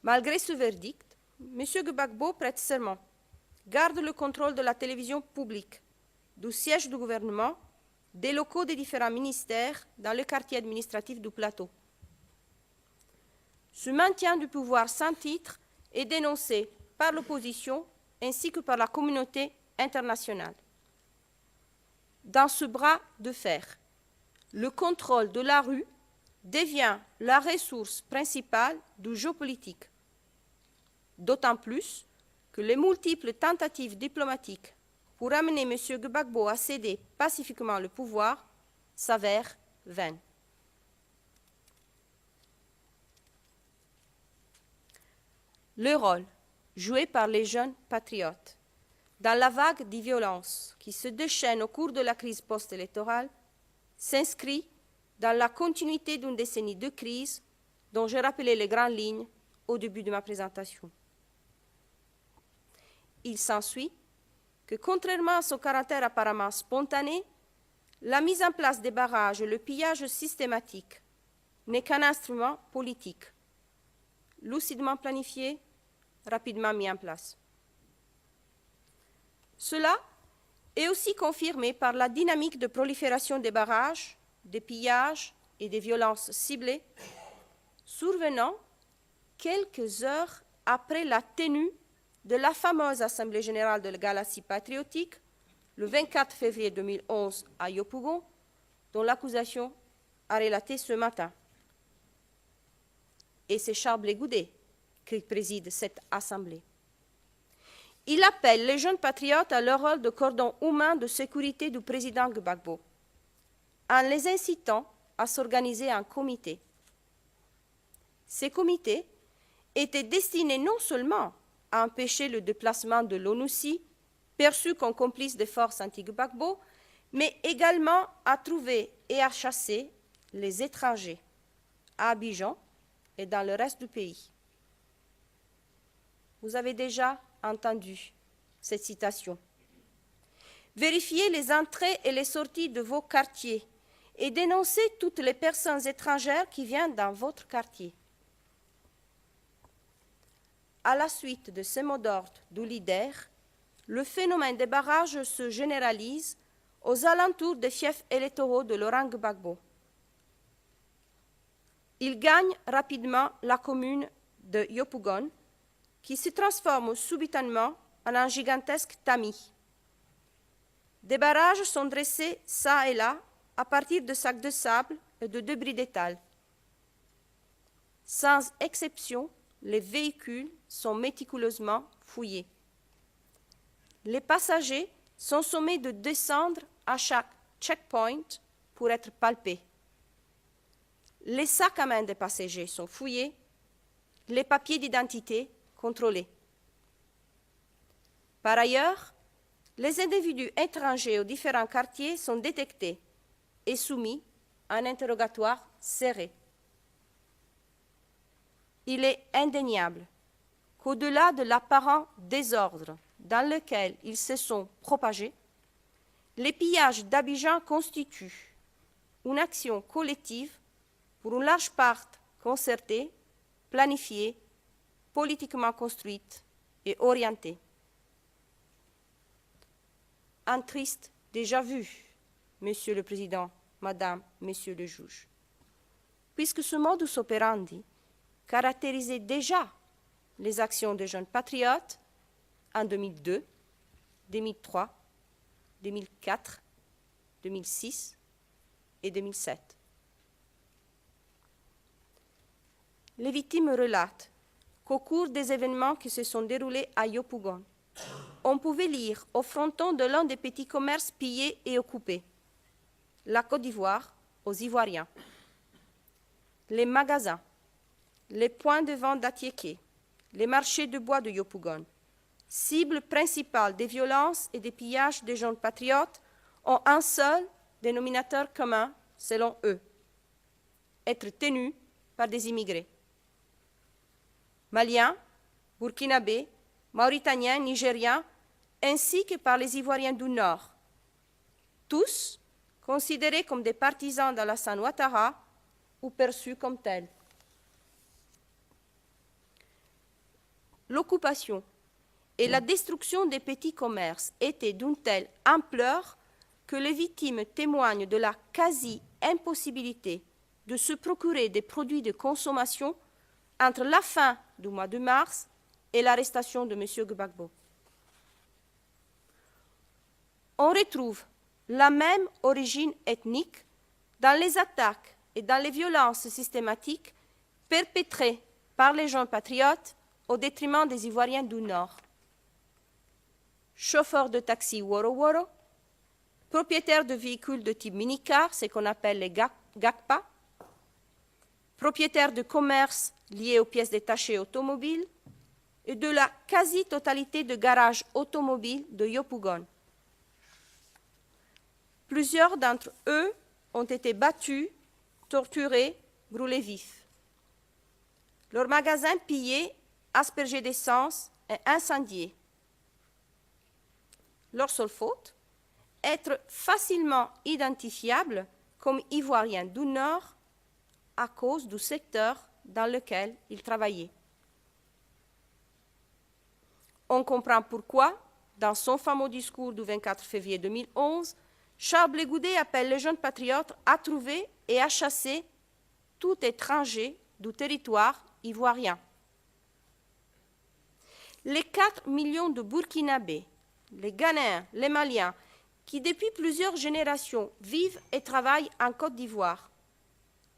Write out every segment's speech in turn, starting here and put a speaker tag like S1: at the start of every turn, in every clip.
S1: Malgré ce verdict, M. Gbagbo prête serment, garde le contrôle de la télévision publique, du siège du gouvernement, des locaux des différents ministères dans le quartier administratif du plateau. Ce maintien du pouvoir sans titre est dénoncé par l'opposition ainsi que par la communauté internationale. Dans ce bras de fer, le contrôle de la rue devient la ressource principale du jeu politique, d'autant plus que les multiples tentatives diplomatiques pour amener M. Gbagbo à céder pacifiquement le pouvoir s'avèrent vaines. Le rôle joué par les jeunes patriotes dans la vague de violence qui se déchaîne au cours de la crise post-électorale s'inscrit dans la continuité d'une décennie de crise dont j'ai rappelé les grandes lignes au début de ma présentation. Il s'ensuit que, contrairement à son caractère apparemment spontané, la mise en place des barrages et le pillage systématique n'est qu'un instrument politique, lucidement planifié, rapidement mis en place. Cela est aussi confirmé par la dynamique de prolifération des barrages, des pillages et des violences ciblées, survenant quelques heures après la tenue de la fameuse Assemblée générale de la Galaxie patriotique, le 24 février 2011 à Yopougon, dont l'accusation a relaté ce matin. Et c'est Charles Blé Goudet qui préside cette Assemblée. Il appelle les jeunes patriotes à leur rôle de cordon humain de sécurité du président Gbagbo, en les incitant à s'organiser en comité. Ces comités étaient destinés non seulement à empêcher le déplacement de l'ONUCI, perçu comme complice des forces anti-Gbagbo, mais également à trouver et à chasser les étrangers à Abidjan et dans le reste du pays. Vous avez déjà entendu cette citation. Vérifiez les entrées et les sorties de vos quartiers et dénoncez toutes les personnes étrangères qui viennent dans votre quartier. À la suite de ces mots d'ordre du leader, le phénomène des barrages se généralise aux alentours des fiefs électoraux de Laurent Gbagbo. Il gagne rapidement la commune de Yopougon, qui se transforme subitement en un gigantesque tamis. Des barrages sont dressés çà et là à partir de sacs de sable et de débris d'étal. Sans exception, les véhicules sont méticuleusement fouillés. Les passagers sont sommés de descendre à chaque checkpoint pour être palpés. Les sacs à main des passagers sont fouillés, les papiers d'identité contrôlés. Par ailleurs, les individus étrangers aux différents quartiers sont détectés et soumis à un interrogatoire serré. Il est indéniable qu'au-delà de l'apparent désordre dans lequel ils se sont propagés, les pillages d'Abidjan constituent une action collective pour une large part concertée, planifiée, politiquement construite et orientée. Un triste déjà-vu, Monsieur le Président, Madame, Messieurs les juges, puisque ce modus operandi caractérisait déjà les actions des jeunes patriotes en 2002, 2003, 2004, 2006 et 2007. Les victimes relatent qu'au cours des événements qui se sont déroulés à Yopougon, on pouvait lire au fronton de l'un des petits commerces pillés et occupés, la Côte d'Ivoire aux Ivoiriens, les magasins, les points de vente d'Atiéké, les marchés de bois de Yopougon, cible principale des violences et des pillages des jeunes patriotes, ont un seul dénominateur commun, selon eux, être tenus par des immigrés. Maliens, Burkinabés, Mauritaniens, Nigériens, ainsi que par les Ivoiriens du Nord, tous considérés comme des partisans d'Alassane Ouattara ou perçus comme tels. l'occupation et la destruction des petits commerces étaient d'une telle ampleur que les victimes témoignent de la quasi-impossibilité de se procurer des produits de consommation entre la fin du mois de mars et l'arrestation de M. Gbagbo. On retrouve la même origine ethnique dans les attaques et dans les violences systématiques perpétrées par les jeunes patriotes au détriment des Ivoiriens du Nord. Chauffeurs de taxi Woro-Woro, propriétaires de véhicules de type minicar, ce qu'on appelle les GACPA, propriétaires de commerces liés aux pièces détachées automobiles et de la quasi-totalité de garages automobiles de Yopougon. Plusieurs d'entre eux ont été battus, torturés, brûlés vifs. Leurs magasins pillés, aspergés d'essence et incendiés. Leur seule faute, être facilement identifiables comme Ivoiriens du Nord à cause du secteur dans lequel ils travaillaient. On comprend pourquoi, dans son fameux discours du 24 février 2011, Charles Blé Goudé appelle les jeunes patriotes à trouver et à chasser tout étranger du territoire ivoirien. Les 4 millions de Burkinabés, les Ghanéens, les Maliens, qui depuis plusieurs générations vivent et travaillent en Côte d'Ivoire,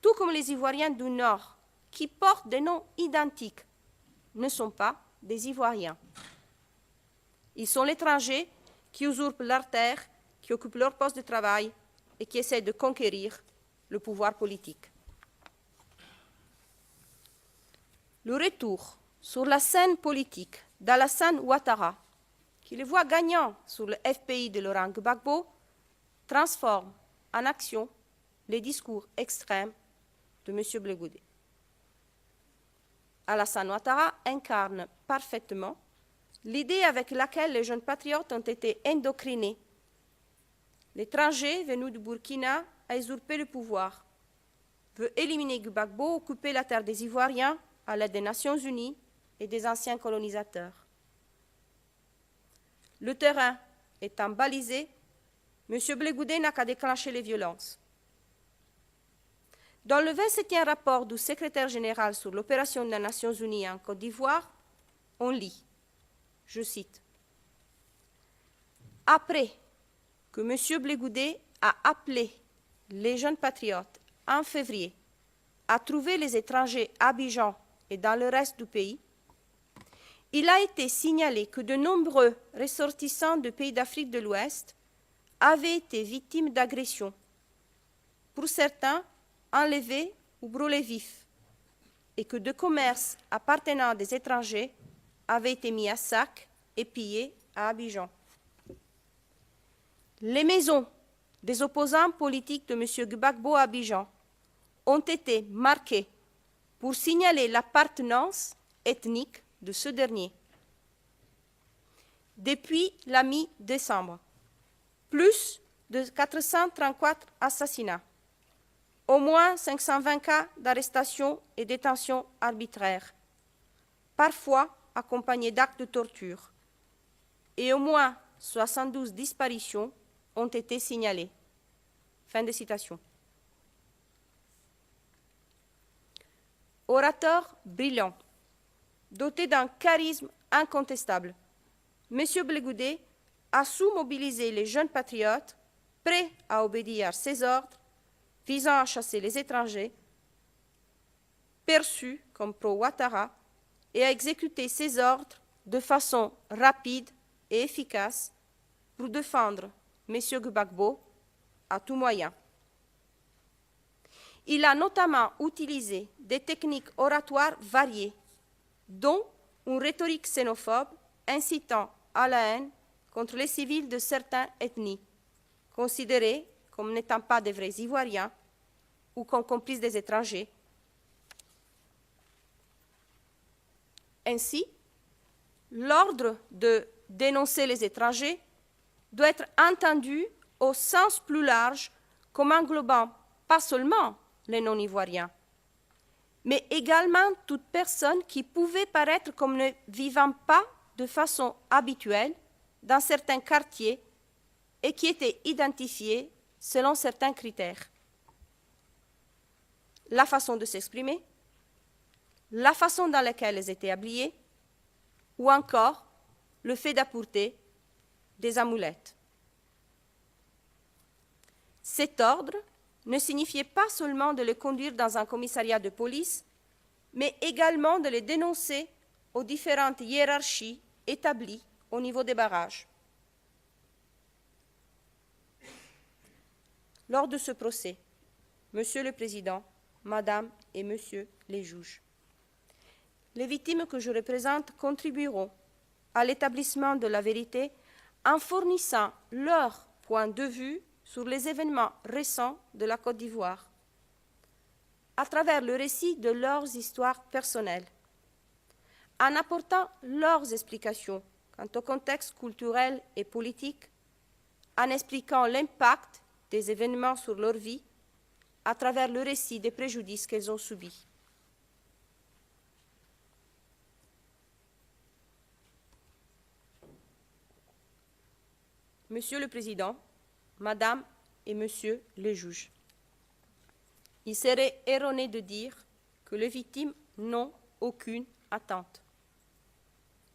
S1: tout comme les Ivoiriens du Nord, qui portent des noms identiques, ne sont pas des Ivoiriens. Ils sont l'étranger qui usurpe leur terre, qui occupe leur poste de travail et qui essaie de conquérir le pouvoir politique. Le retour sur la scène politique d'Alassane Ouattara, qui le voit gagnant sur le FPI de Laurent Gbagbo, transforme en action les discours extrêmes de M. Blé Goudé. Alassane Ouattara incarne parfaitement l'idée avec laquelle les jeunes patriotes ont été endocrinés. L'étranger venu du Burkina a usurpé le pouvoir, veut éliminer Gbagbo, occuper la terre des Ivoiriens à l'aide des Nations Unies et des anciens colonisateurs. Le terrain étant balisé, M. Blé Goudé n'a qu'à déclencher les violences. Dans le 27e rapport du secrétaire général sur l'opération des Nations Unies en Côte d'Ivoire, on lit, je cite, « Après que M. Blé Goudé a appelé les jeunes patriotes en février à trouver les étrangers à Abidjan et dans le reste du pays, il a été signalé que de nombreux ressortissants de pays d'Afrique de l'Ouest avaient été victimes d'agressions, pour certains enlevés ou brûlés vifs, et que de commerces appartenant à des étrangers avaient été mis à sac et pillés à Abidjan. Les maisons des opposants politiques de M. Gbagbo à Abidjan ont été marquées pour signaler l'appartenance ethnique de ce dernier. Depuis la mi-décembre, plus de 434 assassinats, au moins 520 cas d'arrestation et détention arbitraire, parfois accompagnés d'actes de torture, et au moins 72 disparitions ont été signalées. Fin de citation. Orateur brillant, doté d'un charisme incontestable, M. Blé Goudé a su mobiliser les jeunes patriotes prêts à obéir à ses ordres visant à chasser les étrangers, perçus comme pro-Ouattara, et à exécuter ses ordres de façon rapide et efficace pour défendre M. Gbagbo à tout moyen. Il a notamment utilisé des techniques oratoires variées, dont une rhétorique xénophobe incitant à la haine contre les civils de certaines ethnies, considérés comme n'étant pas de vrais Ivoiriens ou comme complices des étrangers. Ainsi, l'ordre de dénoncer les étrangers doit être entendu au sens plus large comme englobant pas seulement les non-ivoiriens, mais également toute personne qui pouvait paraître comme ne vivant pas de façon habituelle dans certains quartiers et qui étaient identifiées selon certains critères. La façon de s'exprimer, la façon dans laquelle elles étaient habillées, ou encore le fait d'apporter des amulettes. Cet ordre ne signifiait pas seulement de les conduire dans un commissariat de police, mais également de les dénoncer aux différentes hiérarchies établies au niveau des barrages. Lors de ce procès, Monsieur le Président, Madame et Monsieur les juges, les victimes que je représente contribueront à l'établissement de la vérité en fournissant leur point de vue sur les événements récents de la Côte d'Ivoire, à travers le récit de leurs histoires personnelles, en apportant leurs explications quant au contexte culturel et politique, en expliquant l'impact des événements sur leur vie, à travers le récit des préjudices qu'elles ont subis. Monsieur le Président, Madame et Monsieur les juges, il serait erroné de dire que les victimes n'ont aucune attente.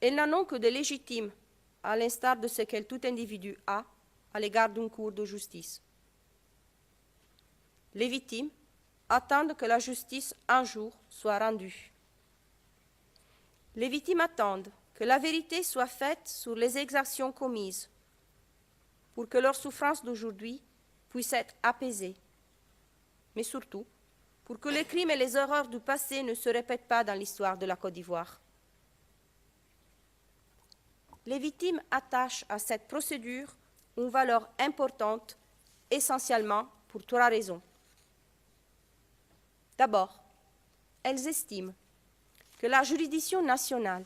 S1: Elles n'en ont que de légitimes, à l'instar de ce que tout individu a à l'égard d'une cour de justice. Les victimes attendent que la justice un jour soit rendue. Les victimes attendent que la vérité soit faite sur les exactions commises pour que leur souffrance d'aujourd'hui puisse être apaisée, mais surtout pour que les crimes et les erreurs du passé ne se répètent pas dans l'histoire de la Côte d'Ivoire. Les victimes attachent à cette procédure une valeur importante, essentiellement pour 3 raisons. D'abord, elles estiment que la juridiction nationale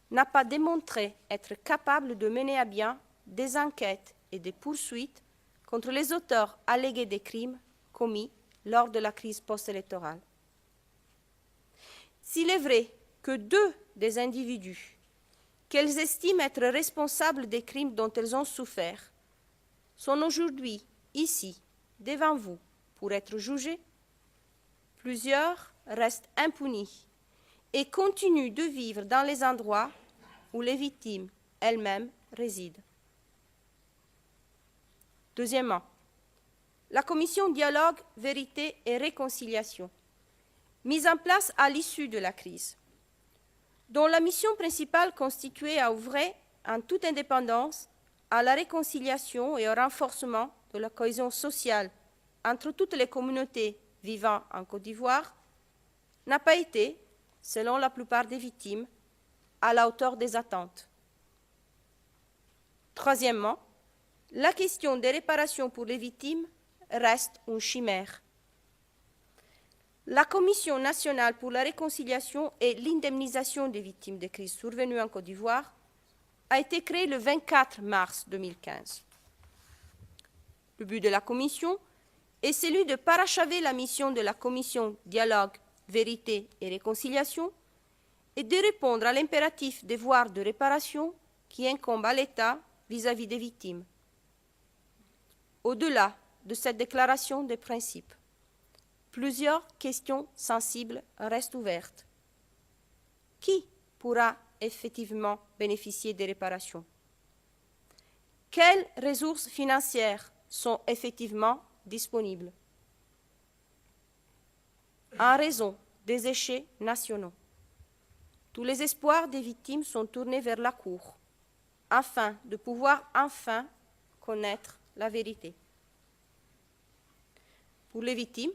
S1: n'a pas démontré être capable de mener à bien des enquêtes et des poursuites contre les auteurs allégués des crimes commis lors de la crise post-électorale. S'il est vrai que 2 des individus qu'elles estiment être responsables des crimes dont elles ont souffert sont aujourd'hui ici, devant vous, pour être jugés, plusieurs restent impunis et continuent de vivre dans les endroits où les victimes elles-mêmes résident. Deuxièmement, la commission Dialogue, Vérité et Réconciliation, mise en place à l'issue de la crise, dont la mission principale constituait à œuvrer en toute indépendance à la réconciliation et au renforcement de la cohésion sociale entre toutes les communautés vivant en Côte d'Ivoire, n'a pas été, selon la plupart des victimes, à la hauteur des attentes. Troisièmement, la question des réparations pour les victimes reste une chimère. La Commission nationale pour la réconciliation et l'indemnisation des victimes des crises survenues en Côte d'Ivoire a été créée le 24 mars 2015. Le but de la Commission est celui de parachever la mission de la Commission Dialogue, Vérité et Réconciliation et de répondre à l'impératif devoir de réparation qui incombe à l'État vis-à-vis des victimes. Au-delà de cette déclaration de principe, plusieurs questions sensibles restent ouvertes. Qui pourra effectivement bénéficier des réparations? Quelles ressources financières sont effectivement disponibles? En raison des échecs nationaux, tous les espoirs des victimes sont tournés vers la Cour, afin de pouvoir enfin connaître la vérité. Pour les victimes,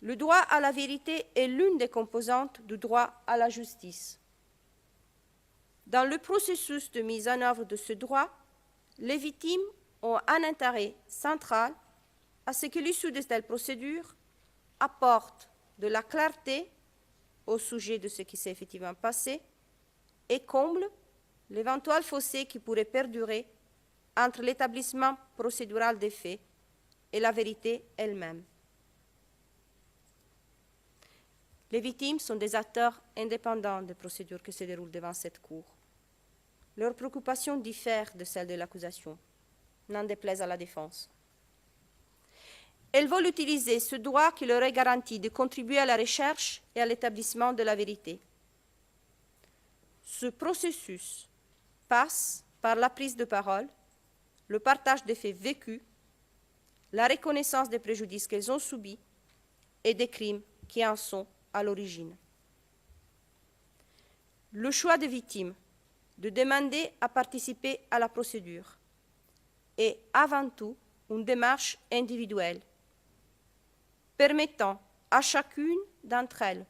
S1: le droit à la vérité est l'une des composantes du droit à la justice. Dans le processus de mise en œuvre de ce droit, les victimes ont un intérêt central à ce que l'issue de telle procédure apporte de la clarté au sujet de ce qui s'est effectivement passé et comble l'éventuel fossé qui pourrait perdurer entre l'établissement procédural des faits et la vérité elle-même. Les victimes sont des acteurs indépendants des procédures qui se déroulent devant cette Cour. Leurs préoccupations diffèrent de celles de l'accusation, n'en déplaise à la défense. Elles veulent utiliser ce droit qui leur est garanti de contribuer à la recherche et à l'établissement de la vérité. Ce processus passe par la prise de parole, le partage des faits vécus, la reconnaissance des préjudices qu'elles ont subis et des crimes qui en sont à l'origine. Le choix des victimes de demander à participer à la procédure est avant tout une démarche individuelle, permettant à chacune d'entre elles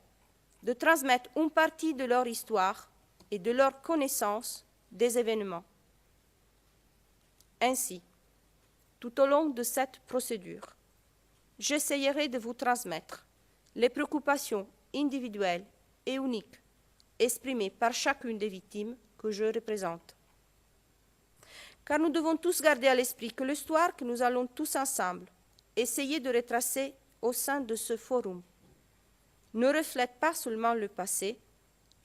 S1: de transmettre une partie de leur histoire et de leur connaissance des événements. Ainsi, tout au long de cette procédure, j'essayerai de vous transmettre les préoccupations individuelles et uniques exprimées par chacune des victimes que je représente. Car nous devons tous garder à l'esprit que l'histoire que nous allons tous ensemble essayer de retracer au sein de ce forum ne reflète pas seulement le passé,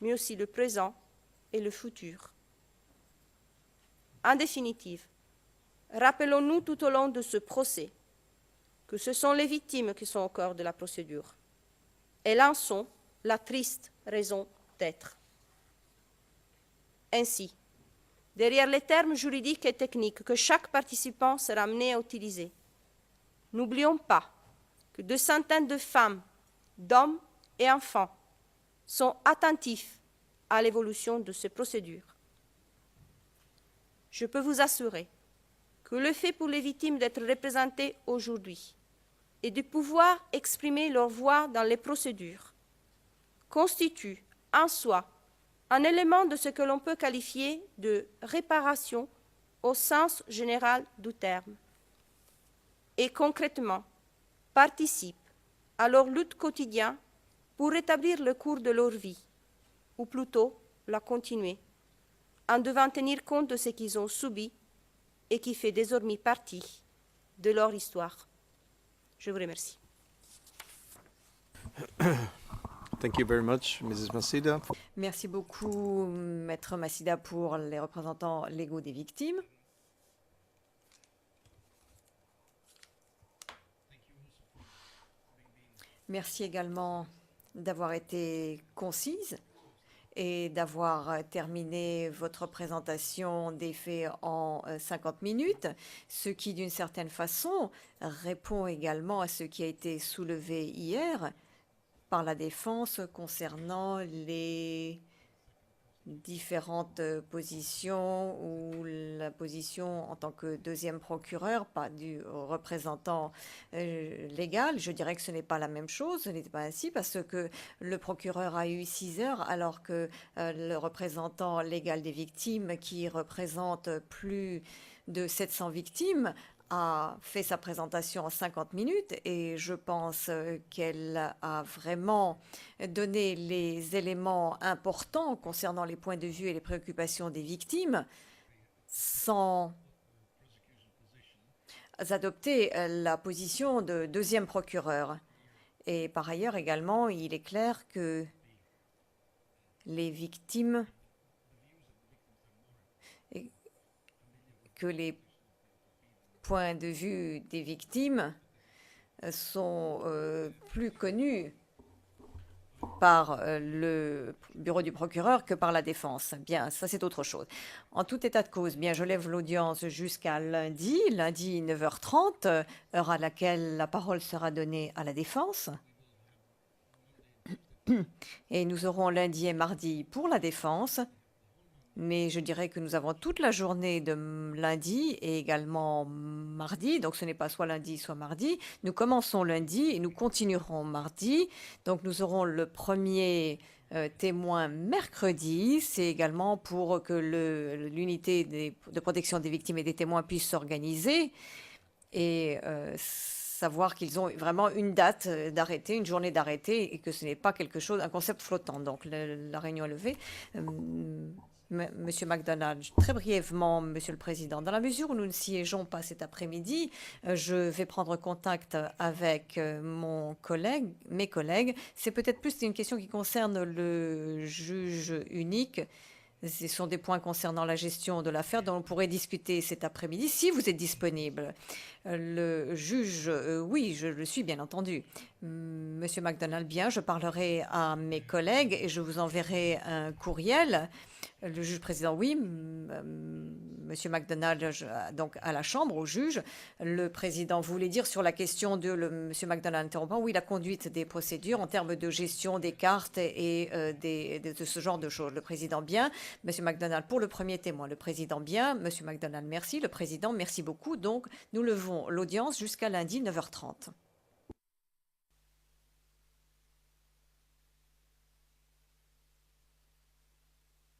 S1: mais aussi le présent et le futur. En définitive, rappelons-nous tout au long de ce procès que ce sont les victimes qui sont au cœur de la procédure. Elles en sont la triste raison d'être. Ainsi, derrière les termes juridiques et techniques que chaque participant sera amené à utiliser, n'oublions pas que des centaines de femmes, d'hommes et enfants sont attentifs à l'évolution de ces procédures. Je peux vous assurer que le fait pour les victimes d'être représentées aujourd'hui et de pouvoir exprimer leur voix dans les procédures constitue en soi un élément de ce que l'on peut qualifier de réparation au sens général du terme et concrètement participe à leur lutte quotidienne pour rétablir le cours de leur vie, ou plutôt la continuer, en devant tenir compte de ce qu'ils ont subi et qui fait désormais partie de leur histoire. Je vous remercie.
S2: Thank you very much, Mrs. Masida.
S3: Merci beaucoup, Maître Masida, pour les représentants légaux des victimes. Merci également d'avoir été concise et d'avoir terminé votre présentation des faits en 50 minutes, ce qui, d'une certaine façon, répond également à ce qui a été soulevé hier par la défense concernant les différentes positions ou la position en tant que deuxième procureur, pas du représentant légal. Je dirais que ce n'est pas la même chose, ce n'était pas ainsi parce que le procureur a eu 6 heures alors que le représentant légal des victimes, qui représente plus de 700 victimes, a fait sa présentation en 50 minutes et je pense qu'elle a vraiment donné les éléments importants concernant les points de vue et les préoccupations des victimes sans adopter la position de deuxième procureur. Et par ailleurs également, il est clair que les victimes, que les points de vue des victimes sont plus connus par le bureau du procureur que par la défense. Bien, ça c'est autre chose. En tout état de cause, bien, je lève l'audience jusqu'à lundi 9h30, heure à laquelle la parole sera donnée à la défense. Et nous aurons lundi et mardi pour la défense. Mais je dirais que nous avons toute la journée de lundi et également mardi. Donc ce n'est pas soit lundi, soit mardi. Nous commençons lundi et nous continuerons mardi. Donc nous aurons le premier témoin mercredi. C'est également pour que l'unité de protection des victimes et des témoins puisse s'organiser et savoir qu'ils ont vraiment une date d'arrêté, une journée d'arrêté, et que ce n'est pas quelque chose, un concept flottant. Donc la réunion est levée. Monsieur MacDonald, très brièvement, Monsieur le Président, dans la mesure où nous ne siégeons pas cet après-midi, je vais prendre contact avec mes collègues. C'est peut-être plus une question qui concerne le juge unique. Ce sont des points concernant la gestion de l'affaire dont on pourrait discuter cet après-midi si vous êtes disponible. Le juge, oui, je le suis bien entendu. Monsieur MacDonald, bien, je parlerai à mes collègues et je vous enverrai un courriel. Le juge président, oui. Monsieur MacDonald, donc à la Chambre, au juge. Le président voulait dire sur la question de Monsieur MacDonald interrompant, oui, la conduite des procédures en termes de gestion des cartes et de ce genre de choses. Le président, bien. Monsieur MacDonald, pour le premier témoin. Le président, bien. Monsieur MacDonald, merci. Le président, merci beaucoup. Donc, nous levons l'audience jusqu'à lundi 9h30.